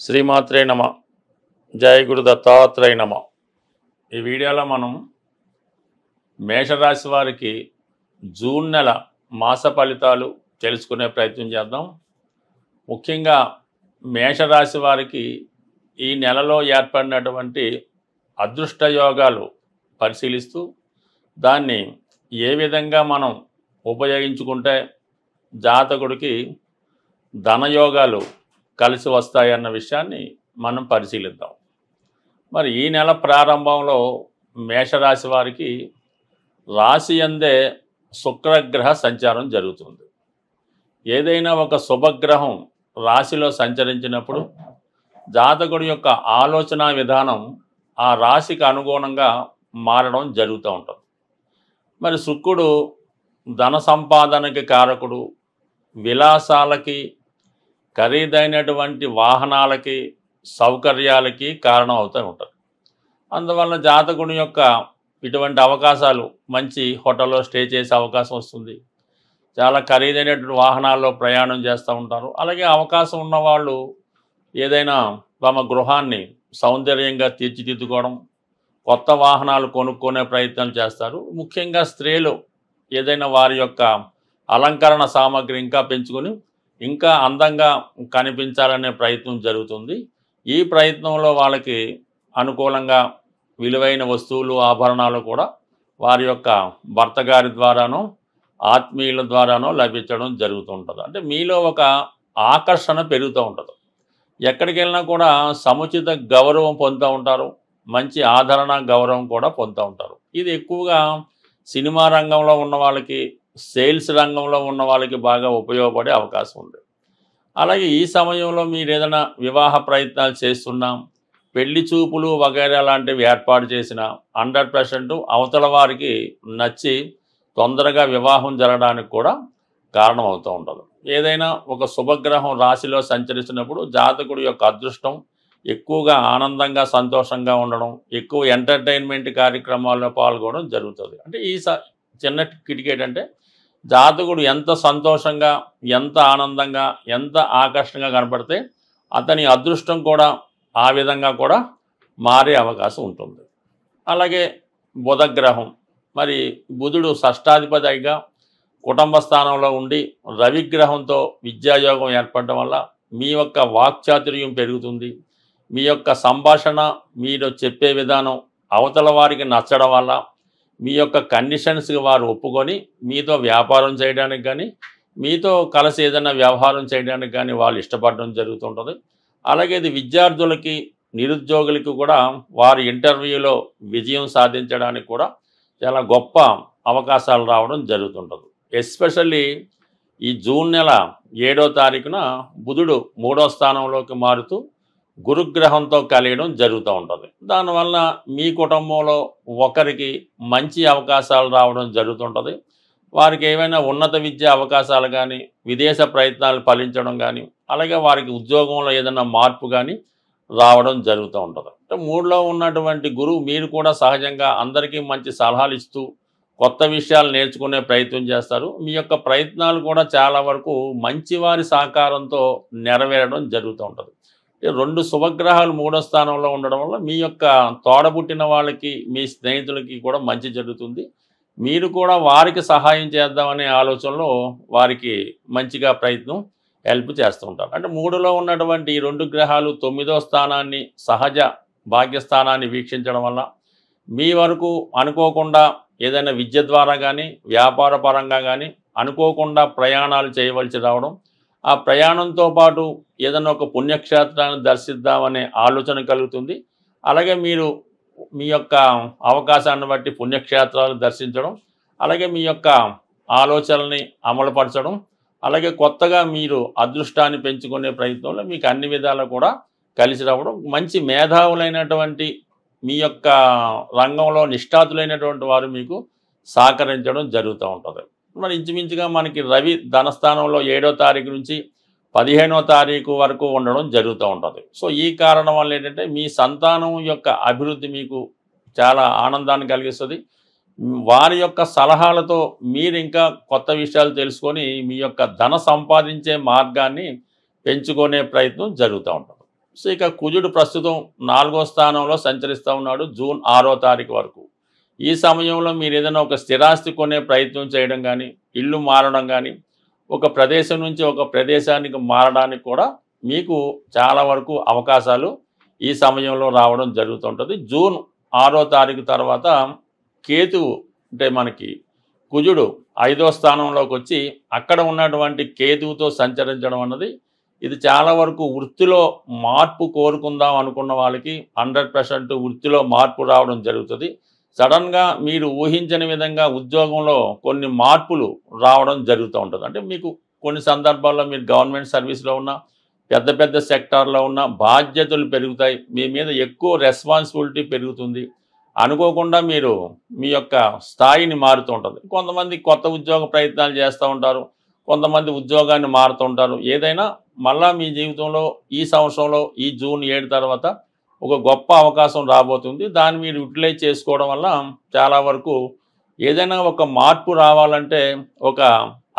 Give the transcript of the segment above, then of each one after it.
శ్రీమాత్రే నమ. జయ గురు దత్తాత్రేయ నమ. ఈ వీడియోలో మనం మేషరాశి వారికి జూన్ నెల మాస ఫలితాలు తెలుసుకునే ప్రయత్నం చేద్దాం. ముఖ్యంగా మేషరాశి వారికి ఈ నెలలో ఏర్పడినటువంటి అదృష్ట యోగాలు పరిశీలిస్తూ దాన్ని ఏ విధంగా మనం ఉపయోగించుకుంటే జాతకుడికి ధనయోగాలు కలిసి వస్తాయన్న విషయాన్ని మనం పరిశీలిద్దాం. మరి ఈ నెల ప్రారంభంలో మేషరాశి వారికి రాశి యందే శుక్రగ్రహ సంచారం జరుగుతుంది. ఏదైనా ఒక శుభగ్రహం రాశిలో సంచరించినప్పుడు జాతకుడి యొక్క ఆలోచన విధానం ఆ రాశికి అనుగుణంగా మారడం జరుగుతూ ఉంటుంది. మరి శుక్రుడు ధన సంపాదనకి కారకుడు, విలాసాలకి, ఖరీదైనటువంటి వాహనాలకి, సౌకర్యాలకి కారణం అవుతూ ఉంటారు. అందువల్ల జాతకుడి యొక్క ఇటువంటి అవకాశాలు, మంచి హోటల్లో స్టే చేసే అవకాశం వస్తుంది, చాలా ఖరీదైనటువంటి వాహనాల్లో ప్రయాణం చేస్తూ ఉంటారు. అలాగే అవకాశం ఉన్నవాళ్ళు ఏదైనా తమ గృహాన్ని సౌందర్యంగా తీర్చిదిద్దుకోవడం, కొత్త వాహనాలు కొనుక్కునే ప్రయత్నం చేస్తారు. ముఖ్యంగా స్త్రీలు ఏదైనా వారి యొక్క అలంకరణ సామాగ్రి ఇంకా పెంచుకొని ఇంకా అందంగా కనిపించాలనే ప్రయత్నం జరుగుతుంది. ఈ ప్రయత్నంలో వాళ్ళకి అనుకూలంగా విలువైన వస్తువులు, ఆభరణాలు కూడా వారి యొక్క భర్త గారి ద్వారానో ఆత్మీయుల ద్వారానో లభించడం జరుగుతుంటుంది. అంటే మీలో ఒక ఆకర్షణ పెరుగుతూ ఉంటుంది. ఎక్కడికి వెళ్ళినా కూడా సముచిత గౌరవం పొందుతూ ఉంటారు, మంచి ఆదరణ గౌరవం కూడా పొందుతూ ఉంటారు. ఇది ఎక్కువగా సినిమా రంగంలో ఉన్న వాళ్ళకి, సేల్స్ రంగంలో ఉన్న వాళ్ళకి బాగా ఉపయోగపడే అవకాశం ఉంది. అలాగే ఈ సమయంలో మీరు ఏదైనా వివాహ ప్రయత్నాలు చేస్తున్నాం, పెళ్లి చూపులు వగైరా లాంటివి ఏర్పాటు చేసిన 100% అవతల వారికి నచ్చి తొందరగా వివాహం జరగడానికి కూడా కారణం అవుతూ ఉంటుంది. ఏదైనా ఒక శుభగ్రహం రాశిలో సంచరిస్తున్నప్పుడు జాతకుడి యొక్క అదృష్టం ఎక్కువగా ఆనందంగా, సంతోషంగా ఉండడం, ఎక్కువ ఎంటర్టైన్మెంట్ కార్యక్రమాల్లో పాల్గొనడం జరుగుతుంది. అంటే ఈ చిన్న కిటికీ ఏంటంటే జాతకుడు ఎంత సంతోషంగా, ఎంత ఆనందంగా, ఎంత ఆకర్షణగా కనపడితే అతని అదృష్టం కూడా ఆ విధంగా కూడా మారే అవకాశం ఉంటుంది. అలాగే బుధగ్రహం, మరి బుధుడు షష్టాధిపతిగా కుటుంబ స్థానంలో ఉండి రవిగ్రహంతో విద్యాయోగం ఏర్పడడం వల్ల మీ యొక్క వాక్చాతుర్యం పెరుగుతుంది. మీ యొక్క సంభాషణ, మీరు చెప్పే విధానం అవతల వారికి నచ్చడం వల్ల మీ యొక్క కండిషన్స్కి వారు ఒప్పుకొని మీతో వ్యాపారం చేయడానికి కానీ, మీతో కలిసి ఏదైనా వ్యవహారం చేయడానికి కానీ వాళ్ళు ఇష్టపడడం జరుగుతుంటుంది. అలాగే ఇది విద్యార్థులకి, నిరుద్యోగులకి కూడా వారి ఇంటర్వ్యూలో విజయం సాధించడానికి కూడా చాలా గొప్ప అవకాశాలు రావడం జరుగుతుంటుంది. ఎస్పెషల్లీ ఈ జూన్ నెల 7వ తారీఖున బుధుడు 3వ స్థానంలోకి మారుతూ గురుగ్రహంతో కలియడం జరుగుతూ ఉంటుంది. దానివల్ల మీ కుటుంబంలో ఒకరికి మంచి అవకాశాలు రావడం జరుగుతుంటుంది. వారికి ఏవైనా ఉన్నత విద్యా అవకాశాలు కానీ, విదేశ ప్రయత్నాలు ఫలించడం కానీ, అలాగే వారికి ఉద్యోగంలో ఏదైనా మార్పు కానీ రావడం జరుగుతూ ఉంటుంది. అంటే 3లో ఉన్నటువంటి గురువు మీరు కూడా సహజంగా అందరికీ మంచి సలహాలు ఇస్తూ కొత్త విషయాలు నేర్చుకునే ప్రయత్నం చేస్తారు. మీ యొక్క ప్రయత్నాలు కూడా చాలా వరకు మంచివారి సహకారంతో నెరవేరడం జరుగుతూ ఉంటుంది. 2 శుభగ్రహాలు 3వ స్థానంలో ఉండడం వల్ల మీ యొక్క తోడబుట్టిన వాళ్ళకి, మీ స్నేహితులకి కూడా మంచి జరుగుతుంది. మీరు కూడా వారికి సహాయం చేద్దామనే ఆలోచనలో వారికి మంచిగా ప్రయత్నం హెల్ప్ చేస్తూ ఉంటారు. అంటే 3లో ఉన్నటువంటి ఈ 2 గ్రహాలు 9వ స్థానాన్ని, సహజ భాగ్యస్థానాన్ని వీక్షించడం వల్ల మీ వరకు అనుకోకుండా ఏదైనా విద్య ద్వారా కానీ, వ్యాపార పరంగా కానీ అనుకోకుండా ప్రయాణాలు చేయవలసి రావడం, ఆ ప్రయాణంతో పాటు ఏదైనా ఒక పుణ్యక్షేత్రాన్ని దర్శిద్దామనే ఆలోచన కలుగుతుంది. అలాగే మీరు మీ యొక్క అవకాశాన్ని బట్టి పుణ్యక్షేత్రాలు దర్శించడం, అలాగే మీ యొక్క ఆలోచనల్ని అమలుపరచడం, అలాగే కొత్తగా మీరు అదృష్టాన్ని పెంచుకునే ప్రయత్నంలో మీకు అన్ని విధాలు కూడా కలిసి రావడం, మంచి మేధావులైనటువంటి మీ యొక్క రంగంలో నిష్ఠాతులైనటువంటి వారు మీకు సహకరించడం జరుగుతూ ఉంటుంది. మరి ఇంచుమించుగా మనకి రవి ధనస్థానంలో 7వ తారీఖు నుంచి 15వ తారీఖు వరకు ఉండడం జరుగుతూ ఉంటుంది. సో ఈ కారణం వల్ల ఏంటంటే మీ సంతానం యొక్క అభివృద్ధి మీకు చాలా ఆనందాన్ని కలిగిస్తుంది. వారి యొక్క సలహాలతో మీరు ఇంకా కొత్త విషయాలు తెలుసుకొని మీ యొక్క ధన సంపాదించే మార్గాన్ని పెంచుకునే ప్రయత్నం జరుగుతూ ఉంటుంది. సో ఇక కుజుడు ప్రస్తుతం 4వ స్థానంలో సంచరిస్తూ ఉన్నాడు జూన్ 6వ తారీఖు వరకు. ఈ సమయంలో మీరు ఏదైనా ఒక స్థిరాస్తి కొనే ప్రయత్నం చేయడం కానీ, ఇల్లు మారడం కానీ, ఒక ప్రదేశం నుంచి ఒక ప్రదేశానికి మారడానికి కూడా మీకు చాలా వరకు అవకాశాలు ఈ సమయంలో రావడం జరుగుతుంటుంది. జూన్ 6వ తారీఖు తర్వాత కేతువు అంటే మనకి కుజుడు 5వ స్థానంలోకి వచ్చి అక్కడ ఉన్నటువంటి కేతువుతో సంచరించడం అన్నది ఇది చాలా వరకు వృత్తిలో మార్పు కోరుకుందాం అనుకున్న వాళ్ళకి 100% వృత్తిలో మార్పు రావడం జరుగుతుంది. సడన్గా మీరు ఊహించని విధంగా ఉద్యోగంలో కొన్ని మార్పులు రావడం జరుగుతూ ఉంటుంది. అంటే మీకు కొన్ని సందర్భాల్లో మీరు గవర్నమెంట్ సర్వీస్లో ఉన్న పెద్ద పెద్ద సెక్టార్లో ఉన్న బాధ్యతలు పెరుగుతాయి, మీ మీద ఎక్కువ రెస్పాన్సిబిలిటీ పెరుగుతుంది. అనుకోకుండా మీరు మీ యొక్క స్థాయిని మారుతూ ఉంటుంది. కొంతమంది కొత్త ఉద్యోగ ప్రయత్నాలు చేస్తూ ఉంటారు, కొంతమంది ఉద్యోగాన్ని మారుతూ ఉంటారు. ఏదైనా మళ్ళా మీ జీవితంలో ఈ సంవత్సరంలో ఈ జూన్ 7 తర్వాత ఒక గొప్ప అవకాశం రాబోతుంది. దాన్ని మీరు యూటిలైజ్ చేసుకోవడం వల్ల చాలా వరకు ఏదైనా ఒక మార్పు రావాలంటే, ఒక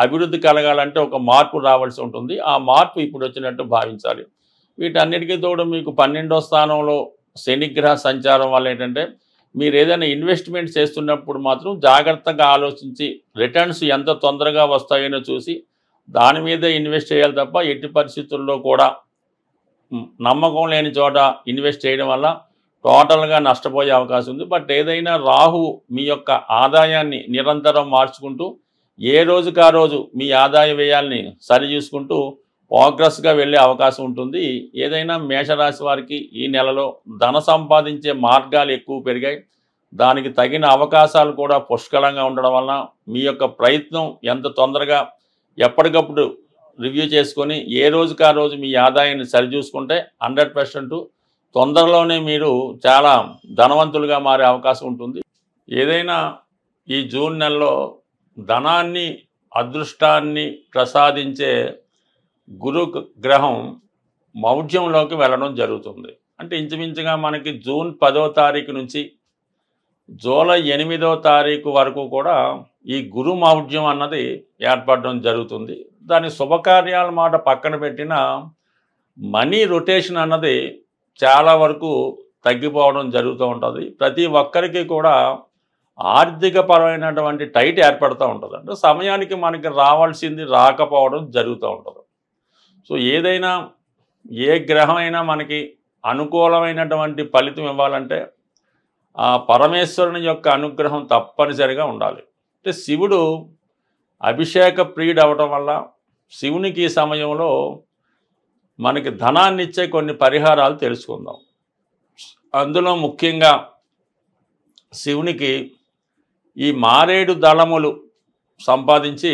అభివృద్ధి కలగాలంటే ఒక మార్పు రావాల్సి ఉంటుంది. ఆ మార్పు ఇప్పుడు వచ్చినట్టు భావించాలి. వీటన్నిటికీ తోడు మీకు 12వ స్థానంలో శనిగ్రహ సంచారం వల్ల ఏంటంటే మీరు ఏదైనా ఇన్వెస్ట్మెంట్ చేస్తున్నప్పుడు మాత్రం జాగ్రత్తగా ఆలోచించి రిటర్న్స్ ఎంత తొందరగా వస్తాయో చూసి దాని మీదే ఇన్వెస్ట్ చేయాలి తప్ప ఎట్టి పరిస్థితుల్లో కూడా నమ్మకం లేని చోట ఇన్వెస్ట్ చేయడం వల్ల టోటల్గా నష్టపోయే అవకాశం ఉంది. బట్ ఏదైనా రాహు మీ యొక్క ఆదాయాన్ని నిరంతరం మార్చుకుంటూ ఏ రోజుకి ఆ రోజు మీ ఆదాయ వ్యయాల్ని సరి చూసుకుంటూ ప్రోగ్రెస్గా వెళ్ళే అవకాశం ఉంటుంది. ఏదైనా మేషరాశి వారికి ఈ నెలలో ధన సంపాదించే మార్గాలు ఎక్కువ పెరిగాయి. దానికి తగిన అవకాశాలు కూడా పుష్కలంగా ఉండడం వలన మీ యొక్క ప్రయత్నం ఎంత తొందరగా ఎప్పటికప్పుడు రివ్యూ చేసుకొని ఏ రోజుకి ఆ రోజు మీ ఆదాయాన్ని సరిచూసుకుంటే 100% తొందరలోనే మీరు చాలా ధనవంతులుగా మారే అవకాశం ఉంటుంది. ఏదైనా ఈ జూన్ నెలలో ధనాన్ని అదృష్టాన్ని ప్రసాదించే గురు గ్రహం మౌఢ్యంలోకి వెళ్ళడం జరుగుతుంది. అంటే ఇంచుమించుగా మనకి జూన్ 10వ తారీఖు నుంచి జూలై 8వ తారీఖు వరకు కూడా ఈ గురు మౌఢ్యం అన్నది ఏర్పడడం జరుగుతుంది. దాని శుభకార్యాల మాట పక్కన పెట్టిన మనీ రొటేషన్ అన్నది చాలా వరకు తగ్గిపోవడం జరుగుతూ ఉంటుంది. ప్రతి ఒక్కరికి కూడా ఆర్థిక పరమైనటువంటి టైట్ ఏర్పడుతూ ఉంటుంది. అంటే సమయానికి మనకి రావాల్సింది రాకపోవడం జరుగుతూ ఉంటుంది. సో ఏదైనా ఏ గ్రహమైనా మనకి అనుకూలమైనటువంటి ఫలితం ఇవ్వాలంటే ఆ పరమేశ్వరుని యొక్క అనుగ్రహం తప్పనిసరిగా ఉండాలి. అంటే శివుడు అభిషేక ప్రియుడు అవడం వల్ల శివునికి ఈ సమయంలో మనకి ధనాన్ని ఇచ్చే కొన్ని పరిహారాలు తెలుసుకుందాం. అందులో ముఖ్యంగా శివునికి ఈ మారేడు దళములు సంపాదించి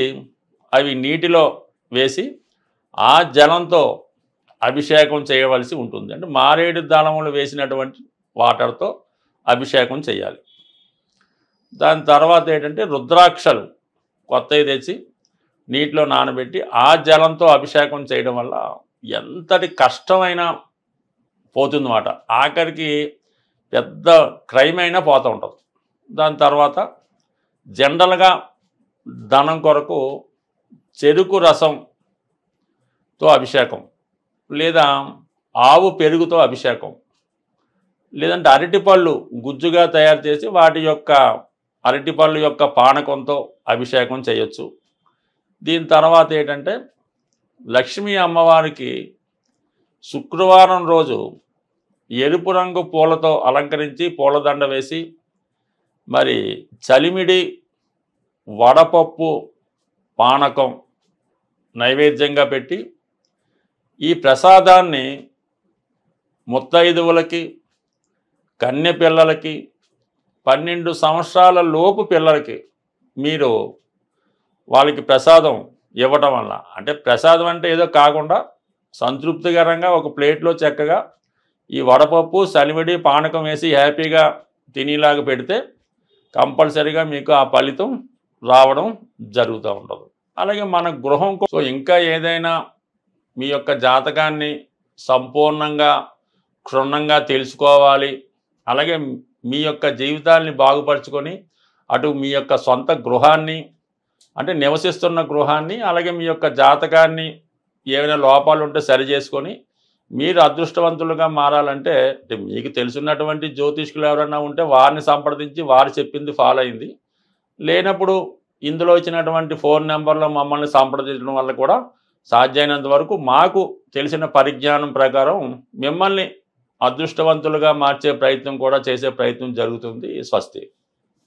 అవి నీటిలో వేసి ఆ జలంతో అభిషేకం చేయవలసి ఉంటుంది. అంటే మారేడు దళములు వేసినటువంటి వాటర్తో అభిషేకం చేయాలి. దాని తర్వాత ఏంటంటే రుద్రాక్షలు కొత్తవి తెచ్చి నీటిలో నానబెట్టి ఆ జలంతో అభిషేకం చేయడం వల్ల ఎంతటి కష్టమైనా పోతుందన్నమాట. ఆఖరికి పెద్ద క్రైమ్ అయినా పోతూ ఉంటుంది. దాని తర్వాత జనరల్గా ధనం కొరకు చెరుకు రసంతో అభిషేకం, లేదా ఆవు పెరుగుతో అభిషేకం, లేదంటే అరటిపళ్ళు గుజ్జుగా తయారు చేసి వాటి యొక్క అరటిపళ్ళు యొక్క పానకంతో అభిషేకం చేయొచ్చు. దీని తర్వాత ఏంటంటే లక్ష్మీ అమ్మవారికి శుక్రవారం రోజు ఎరుపు రంగు పూలతో అలంకరించి పూలదండ వేసి మరి చలిమిడి వడపప్పు పానకం నైవేద్యంగా పెట్టి ఈ ప్రసాదాన్ని ముత్తైదువులకి, కన్య పిల్లలకి, 12 సంవత్సరాల లోపు పిల్లలకి మీరు వాళ్ళకి ప్రసాదం ఇవ్వటం వల్ల, అంటే ప్రసాదం అంటే ఏదో కాకుండా సంతృప్తికరంగా ఒక ప్లేట్లో చక్కగా ఈ వడపప్పు చలిమిడి పానకం వేసి హ్యాపీగా తినేలాగా పెడితే కంపల్సరీగా మీకు ఆ ఫలితం రావడం జరుగుతూ ఉంటుంది. అలాగే మన గృహం ఇంకా ఏదైనా మీ యొక్క జాతకాన్ని సంపూర్ణంగా క్షుణ్ణంగా తెలుసుకోవాలి, అలాగే మీ యొక్క జీవితాన్ని బాగుపరుచుకొని అటు మీ యొక్క సొంత గృహాన్ని అంటే నివసిస్తున్న గృహాన్ని, అలాగే మీ యొక్క జాతకాన్ని ఏమైనా లోపాలు ఉంటే సరి చేసుకొని మీరు అదృష్టవంతులుగా మారాలంటే అంటే మీకు తెలుసున్నటువంటి జ్యోతిష్కులు ఎవరైనా ఉంటే వారిని సంప్రదించి వారు చెప్పింది ఫాలో అయింది. లేనప్పుడు ఇందులో ఇచ్చినటువంటి ఫోన్ నెంబర్లో మమ్మల్ని సంప్రదించడం వల్ల కూడా సాధ్యమైనంత వరకు మాకు తెలిసిన పరిజ్ఞానం ప్రకారం మిమ్మల్ని అదృష్టవంతులుగా మార్చే ప్రయత్నం కూడా చేసే ప్రయత్నం జరుగుతుంది. స్వస్తి.